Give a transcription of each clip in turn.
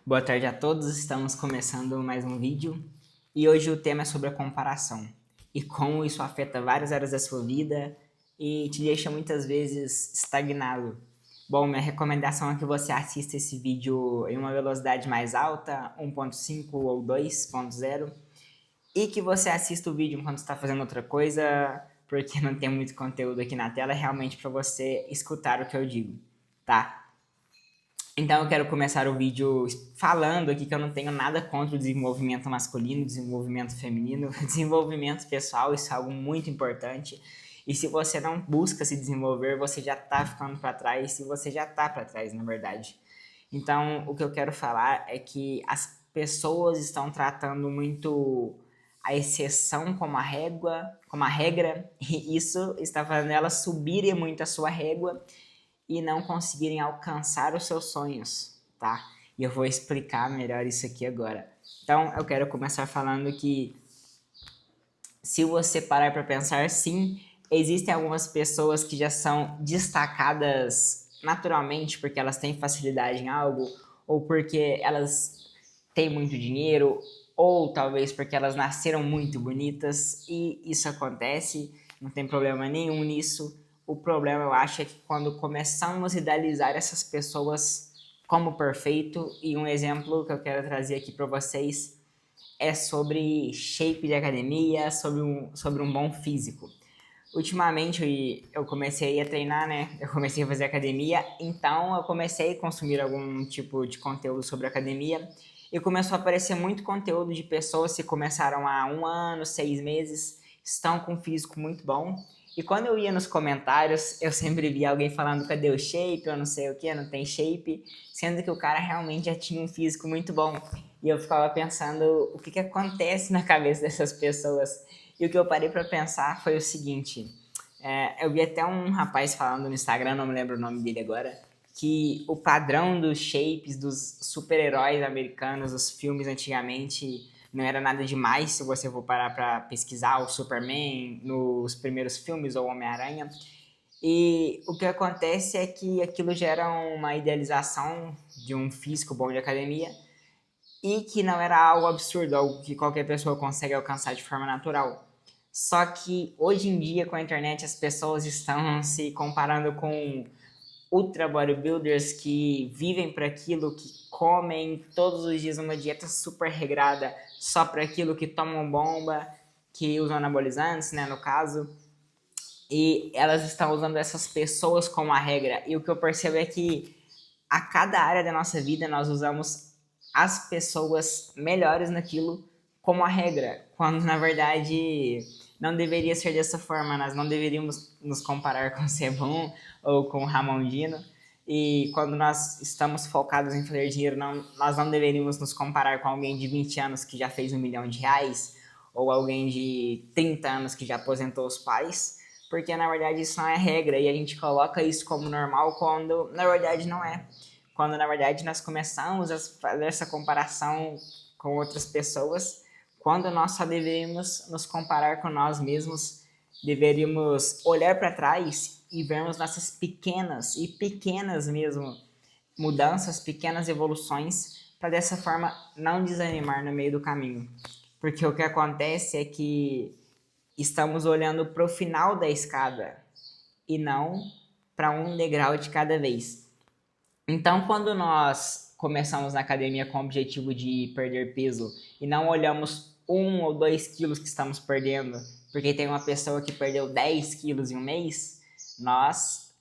Boa tarde a todos, estamos começando mais um vídeo e hoje o tema é sobre a comparação e como isso afeta várias áreas da sua vida e te deixa muitas vezes estagnado. Bom, minha recomendação é que você assista esse vídeo em uma velocidade mais alta, 1.5 ou 2.0, e que você assista o vídeo enquanto está fazendo outra coisa, porque não tem muito conteúdo aqui na tela, é realmente para você escutar o que eu digo, tá? Então eu quero começar o vídeo falando aqui que eu não tenho nada contra o desenvolvimento masculino, desenvolvimento feminino, desenvolvimento pessoal, isso é algo muito importante. E se você não busca se desenvolver, você já está ficando para trás, e você já está para trás, na verdade. Então, o que eu quero falar é que as pessoas estão tratando muito a exceção como a regra, e isso está fazendo elas subirem muito a sua régua e não conseguirem alcançar os seus sonhos, tá? E eu vou explicar melhor isso aqui agora. Então, eu quero começar falando que se você parar para pensar, sim, existem algumas pessoas que já são destacadas naturalmente porque elas têm facilidade em algo ou porque elas têm muito dinheiro ou talvez porque elas nasceram muito bonitas e isso acontece, não tem problema nenhum nisso. O problema, eu acho, é que quando começamos a idealizar essas pessoas como perfeito, e um exemplo que eu quero trazer aqui para vocês é sobre shape de academia, sobre um bom físico. Ultimamente eu comecei a treinar, né? Eu comecei a fazer academia, então eu comecei a consumir algum tipo de conteúdo sobre academia e começou a aparecer muito conteúdo de pessoas que começaram há 1 ano, 6 meses, estão com um físico muito bom. E quando eu ia nos comentários, eu sempre via alguém falando cadê o shape, eu não sei o que, não tem shape, sendo que o cara realmente já tinha um físico muito bom. E eu ficava pensando o que acontece na cabeça dessas pessoas. E o que eu parei para pensar foi o seguinte: eu vi até um rapaz falando no Instagram, não me lembro o nome dele agora, que o padrão dos shapes dos super-heróis americanos, os filmes antigamente, não era nada demais se você for parar para pesquisar o Superman nos primeiros filmes ou Homem-Aranha. E o que acontece é que aquilo gera uma idealização de um físico bom de academia e que não era algo absurdo, algo que qualquer pessoa consegue alcançar de forma natural. Só que hoje em dia, com a internet, as pessoas estão se comparando com ultra bodybuilders que vivem para aquilo, que comem todos os dias uma dieta super regrada só para aquilo, que tomam bomba, que usam anabolizantes, né, no caso. E elas estão usando essas pessoas como a regra. E o que eu percebo é que a cada área da nossa vida nós usamos as pessoas melhores naquilo como a regra, quando na verdade não deveria ser dessa forma. Nós não deveríamos nos comparar com o Sebum ou com o Ramondino. E quando nós estamos focados em fazer dinheiro, nós não deveríamos nos comparar com alguém de 20 anos que já fez R$ 1 milhão ou alguém de 30 anos que já aposentou os pais, porque na verdade isso não é regra e a gente coloca isso como normal quando na verdade não é. Quando na verdade nós começamos a fazer essa comparação com outras pessoas, quando nós só deveríamos nos comparar com nós mesmos, deveríamos olhar para trás e vermos nossas pequenas mesmo, mudanças, pequenas evoluções, para dessa forma não desanimar no meio do caminho. Porque o que acontece é que estamos olhando para o final da escada e não para um degrau de cada vez. Então, quando nós começamos na academia com o objetivo de perder peso e não olhamos 1 ou 2 quilos que estamos perdendo, porque tem uma pessoa que perdeu 10 quilos em um mês, nós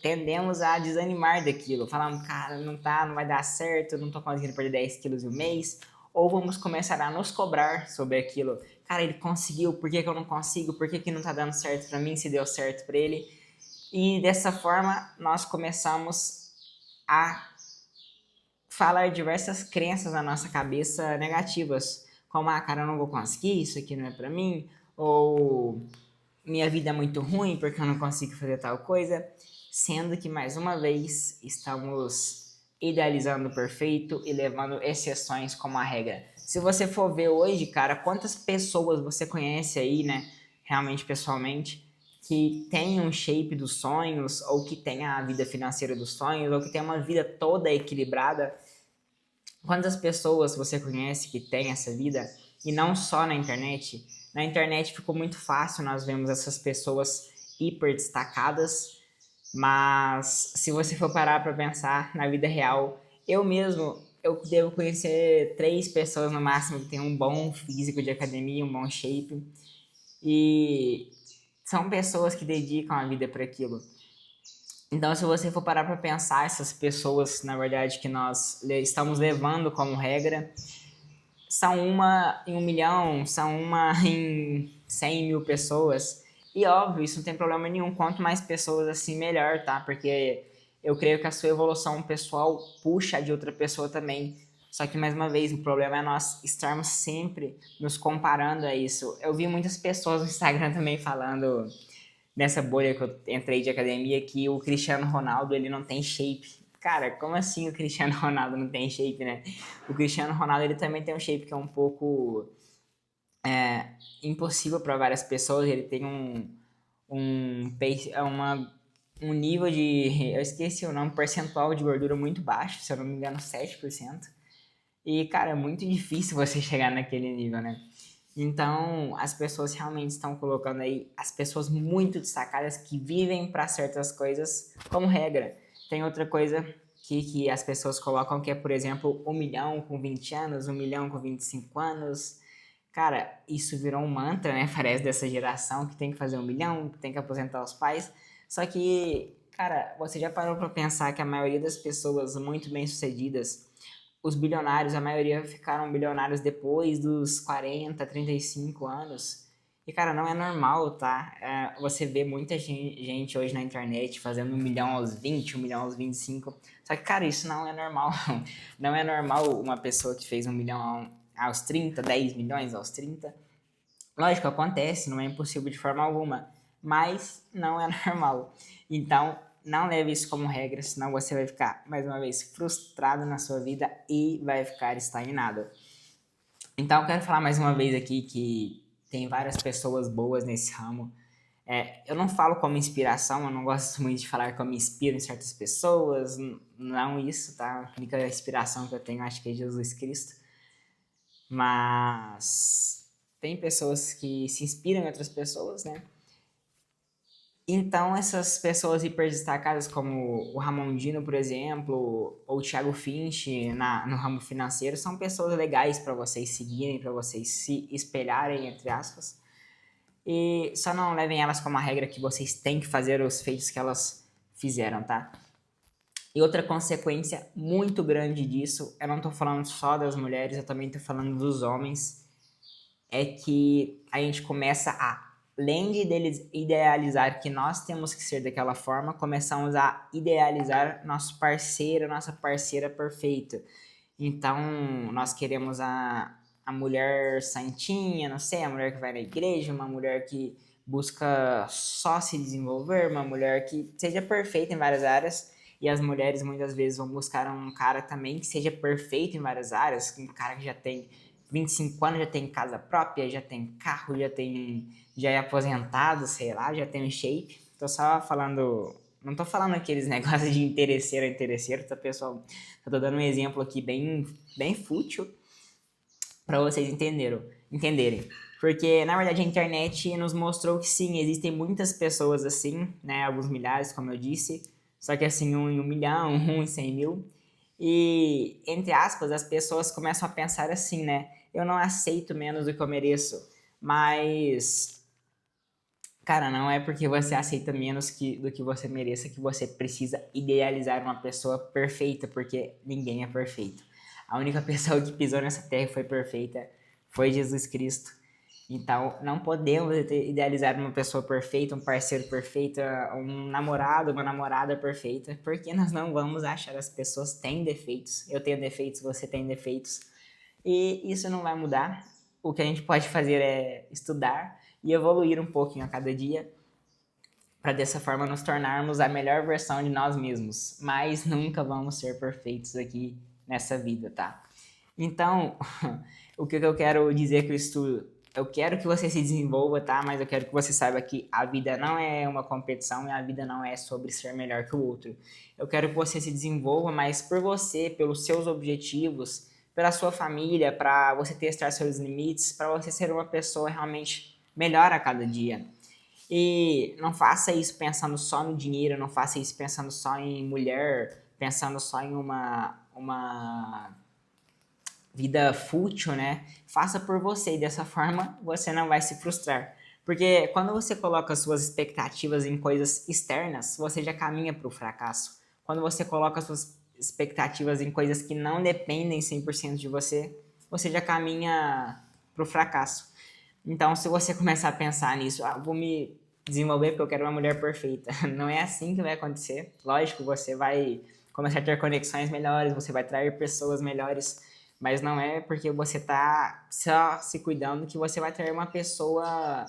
tendemos a desanimar daquilo. Falamos, cara, não tá, não vai dar certo, não tô conseguindo perder 10 quilos em um mês. Ou vamos começar a nos cobrar sobre aquilo. Cara, ele conseguiu, por que eu não consigo? Por que não tá dando certo para mim se deu certo para ele? E dessa forma, nós começamos a falar diversas crenças na nossa cabeça negativas, como, cara, eu não vou conseguir, isso aqui não é pra mim, ou minha vida é muito ruim porque eu não consigo fazer tal coisa, sendo que, mais uma vez, estamos idealizando o perfeito e levando exceções como a regra. Se você for ver hoje, cara, quantas pessoas você conhece aí, né, realmente pessoalmente, que tem um shape dos sonhos, ou que tem a vida financeira dos sonhos, ou que tem uma vida toda equilibrada, Quantas pessoas você conhece que tem essa vida? E não só na internet. Na internet ficou muito fácil, nós vemos essas pessoas hiper destacadas, mas se você for parar para pensar na vida real, eu mesmo, eu devo conhecer 3 pessoas no máximo que têm um bom físico de academia, um bom shape, e são pessoas que dedicam a vida para aquilo. Então, se você for parar para pensar, essas pessoas, na verdade, que nós estamos levando como regra, são uma em 1 milhão, são uma em 100 mil pessoas. E óbvio, isso não tem problema nenhum. Quanto mais pessoas assim, melhor, tá? Porque eu creio que a sua evolução pessoal puxa a de outra pessoa também. Só que, mais uma vez, o problema é nós estarmos sempre nos comparando a isso. Eu vi muitas pessoas no Instagram também falando, nessa bolha que eu entrei de academia, que o Cristiano Ronaldo ele não tem shape. Cara, como assim o Cristiano Ronaldo não tem shape, né? O Cristiano Ronaldo ele também tem um shape que é um pouco impossível para várias pessoas. Ele tem um nível de, eu esqueci o nome, percentual de gordura muito baixo, se eu não me engano, 7%. E, cara, é muito difícil você chegar naquele nível, né? Então, as pessoas realmente estão colocando aí as pessoas muito destacadas que vivem para certas coisas como regra. Tem outra coisa que as pessoas colocam que é, por exemplo, 1 milhão com 20 anos, 1 milhão com 25 anos. Cara, isso virou um mantra, né? Parece dessa geração que tem que fazer 1 milhão, que tem que aposentar os pais. Só que, cara, você já parou para pensar que a maioria das pessoas muito bem-sucedidas, os bilionários, a maioria ficaram bilionários depois dos 40, 35 anos. E, cara, não é normal, tá? Você vê muita gente hoje na internet fazendo 1 milhão aos 20, 1 milhão aos 25. Só que, cara, isso não é normal. Não é normal uma pessoa que fez 1 milhão aos 30, 10 milhões aos 30. Lógico, acontece, não é impossível de forma alguma, mas não é normal. Então, não leve isso como regra, senão você vai ficar, mais uma vez, frustrado na sua vida e vai ficar estagnado. Então, eu quero falar mais uma vez aqui que tem várias pessoas boas nesse ramo. Eu não falo como inspiração, eu não gosto muito de falar que eu me inspiro em certas pessoas, não isso, tá? A única inspiração que eu tenho acho que é Jesus Cristo. Mas tem pessoas que se inspiram em outras pessoas, né? Então, essas pessoas hiper destacadas, como o Ramondino, por exemplo, ou o Thiago Finch no ramo financeiro, são pessoas legais para vocês seguirem, para vocês se espelharem, entre aspas. E só não levem elas como a regra que vocês têm que fazer os feitos que elas fizeram, tá? E outra consequência muito grande disso, eu não tô falando só das mulheres, eu também tô falando dos homens, é que a gente começa a, além de idealizar que nós temos que ser daquela forma, começamos a idealizar nosso parceiro, nossa parceira perfeita. Então, nós queremos a mulher santinha, não sei, a mulher que vai na igreja, uma mulher que busca só se desenvolver, uma mulher que seja perfeita em várias áreas. E as mulheres muitas vezes vão buscar um cara também que seja perfeito em várias áreas, um cara que já tem 25 anos, já tem casa própria, já tem carro, já é aposentado, sei lá, já tem um shape. Tô só falando, não tô falando aqueles negócios de interesseiro, tá, pessoal? Eu tô dando um exemplo aqui bem fútil para vocês entenderem. Porque, na verdade, a internet nos mostrou que sim, existem muitas pessoas assim, né? Alguns milhares, como eu disse. Só que assim, 1 em 1 milhão, 1 em 100 mil. E, entre aspas, as pessoas começam a pensar assim, né? Eu não aceito menos do que eu mereço. Mas, cara, não é porque você aceita menos do que você mereça que você precisa idealizar uma pessoa perfeita, porque ninguém é perfeito. A única pessoa que pisou nessa terra e foi perfeita foi Jesus Cristo. Então, não podemos idealizar uma pessoa perfeita, um parceiro perfeito, um namorado, uma namorada perfeita, porque nós não vamos achar as pessoas têm defeitos. Eu tenho defeitos, você tem defeitos. E isso não vai mudar. O que a gente pode fazer é estudar e evoluir um pouquinho a cada dia, para dessa forma nos tornarmos a melhor versão de nós mesmos. Mas nunca vamos ser perfeitos aqui nessa vida, tá? Então, o que eu quero dizer com isso tudo? Eu quero que você se desenvolva, tá? Mas eu quero que você saiba que a vida não é uma competição e a vida não é sobre ser melhor que o outro. Eu quero que você se desenvolva, mas por você, pelos seus objetivos, pela sua família, para você testar seus limites, para você ser uma pessoa realmente melhor a cada dia. E não faça isso pensando só no dinheiro, não faça isso pensando só em mulher, pensando só em uma vida fútil, né? Faça por você e dessa forma você não vai se frustrar. Porque quando você coloca suas expectativas em coisas externas, você já caminha para o fracasso. Quando você coloca suas expectativas em coisas que não dependem 100% de você, você já caminha para o fracasso. Então, se você começar a pensar nisso, vou me desenvolver porque eu quero uma mulher perfeita. Não é assim que vai acontecer. Lógico, você vai começar a ter conexões melhores, você vai atrair pessoas melhores, mas não é porque você tá só se cuidando que você vai ter uma pessoa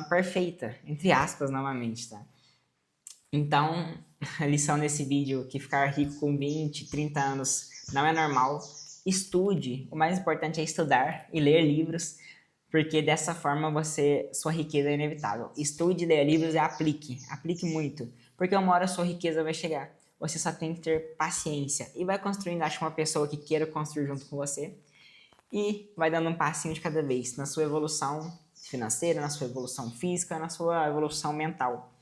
perfeita, entre aspas, novamente, tá? Então, a lição desse vídeo que ficar rico com 20, 30 anos não é normal. Estude, o mais importante é estudar e ler livros, porque dessa forma sua riqueza é inevitável. Estude, leia livros e aplique muito, porque uma hora sua riqueza vai chegar. Você só tem que ter paciência e vai construindo, acho, uma pessoa que queira construir junto com você e vai dando um passinho de cada vez na sua evolução financeira, na sua evolução física, na sua evolução mental.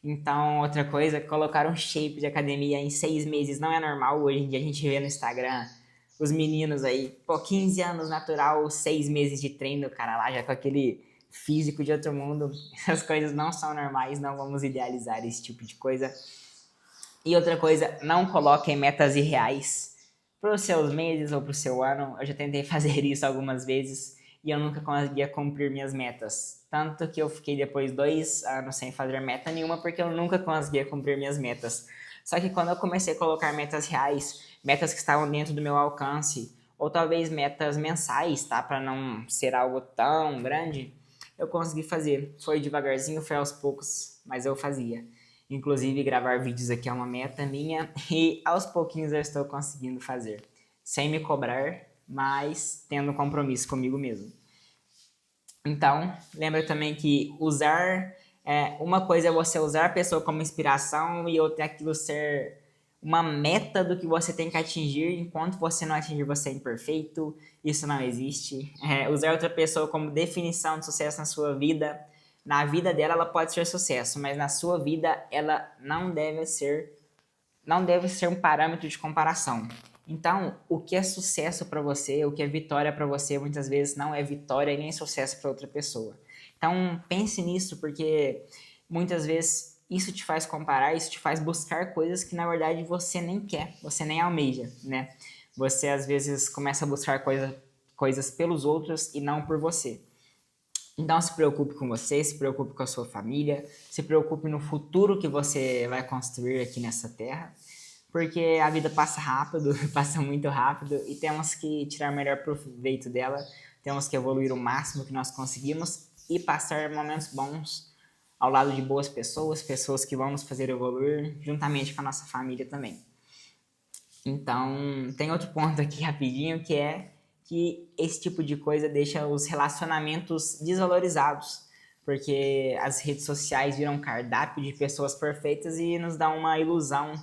Então, outra coisa, colocar um shape de academia em 6 meses não é normal. Hoje em dia a gente vê no Instagram os meninos aí, 15 anos natural, 6 meses de treino, o cara lá já com aquele físico de outro mundo. Essas coisas não são normais, não vamos idealizar esse tipo de coisa. E outra coisa, não coloquem metas irreais para os seus meses ou para o seu ano. Eu já tentei fazer isso algumas vezes e eu nunca conseguia cumprir minhas metas. Tanto que eu fiquei depois 2 anos sem fazer meta nenhuma porque eu nunca conseguia cumprir minhas metas. Só que quando eu comecei a colocar metas reais, metas que estavam dentro do meu alcance, ou talvez metas mensais, tá? Para não ser algo tão grande, eu consegui fazer. Foi devagarzinho, foi aos poucos, mas eu fazia. Inclusive, gravar vídeos aqui é uma meta minha e aos pouquinhos eu estou conseguindo fazer. Sem me cobrar, mas tendo compromisso comigo mesmo. Então, lembra também que uma coisa é você usar a pessoa como inspiração e outra é aquilo ser uma meta do que você tem que atingir. Enquanto você não atingir, você é imperfeito. Isso não existe. Usar outra pessoa como definição de sucesso na sua vida. Na vida dela, ela pode ser sucesso, mas na sua vida, ela não deve ser um parâmetro de comparação. Então, o que é sucesso para você, o que é vitória para você, muitas vezes não é vitória nem sucesso para outra pessoa. Então, pense nisso, porque muitas vezes isso te faz comparar, isso te faz buscar coisas que na verdade você nem quer, você nem almeja, né? Você às vezes começa a buscar coisas pelos outros e não por você. Então se preocupe com você, se preocupe com a sua família, se preocupe no futuro que você vai construir aqui nessa terra, porque a vida passa rápido, passa muito rápido e temos que tirar o melhor proveito dela, temos que evoluir o máximo que nós conseguimos e passar momentos bons ao lado de boas pessoas, pessoas que vão nos fazer evoluir, juntamente com a nossa família também. Então, tem outro ponto aqui rapidinho, que é que esse tipo de coisa deixa os relacionamentos desvalorizados, porque as redes sociais viram um cardápio de pessoas perfeitas e nos dá uma ilusão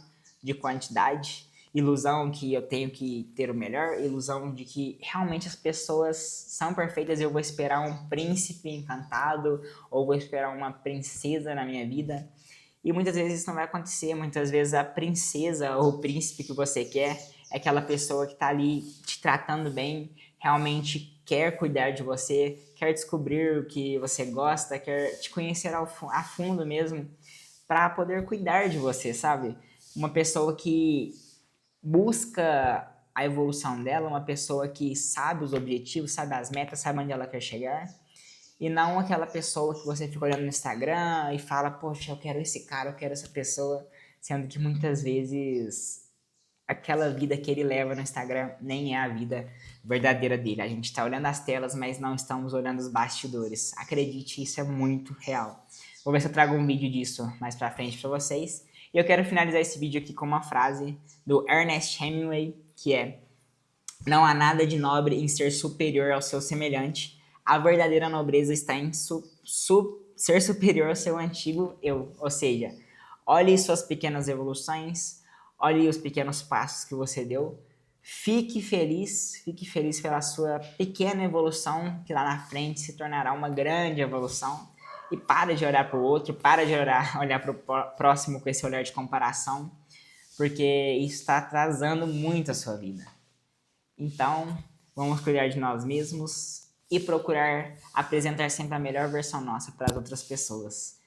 de quantidade, ilusão que eu tenho que ter o melhor, ilusão de que realmente as pessoas são perfeitas e eu vou esperar um príncipe encantado ou vou esperar uma princesa na minha vida. E muitas vezes isso não vai acontecer, muitas vezes a princesa ou o príncipe que você quer é aquela pessoa que está ali te tratando bem, realmente quer cuidar de você, quer descobrir o que você gosta, quer te conhecer a fundo mesmo, para poder cuidar de você, sabe? Uma pessoa que busca a evolução dela, uma pessoa que sabe os objetivos, sabe as metas, sabe onde ela quer chegar. E não aquela pessoa que você fica olhando no Instagram e fala, poxa, eu quero esse cara, eu quero essa pessoa, sendo que muitas vezes aquela vida que ele leva no Instagram nem é a vida verdadeira dele. A gente está olhando as telas, mas não estamos olhando os bastidores. Acredite, isso é muito real. Vou ver se eu trago um vídeo disso mais pra frente pra vocês. E eu quero finalizar esse vídeo aqui com uma frase do Ernest Hemingway, que é: não há nada de nobre em ser superior ao seu semelhante. A verdadeira nobreza está em ser superior ao seu antigo eu. Ou seja, olhe suas pequenas evoluções, olhe os pequenos passos que você deu, fique feliz pela sua pequena evolução, que lá na frente se tornará uma grande evolução. E para de olhar para o outro, para de olhar para o próximo com esse olhar de comparação, porque isso está atrasando muito a sua vida. Então, vamos cuidar de nós mesmos e procurar apresentar sempre a melhor versão nossa para as outras pessoas.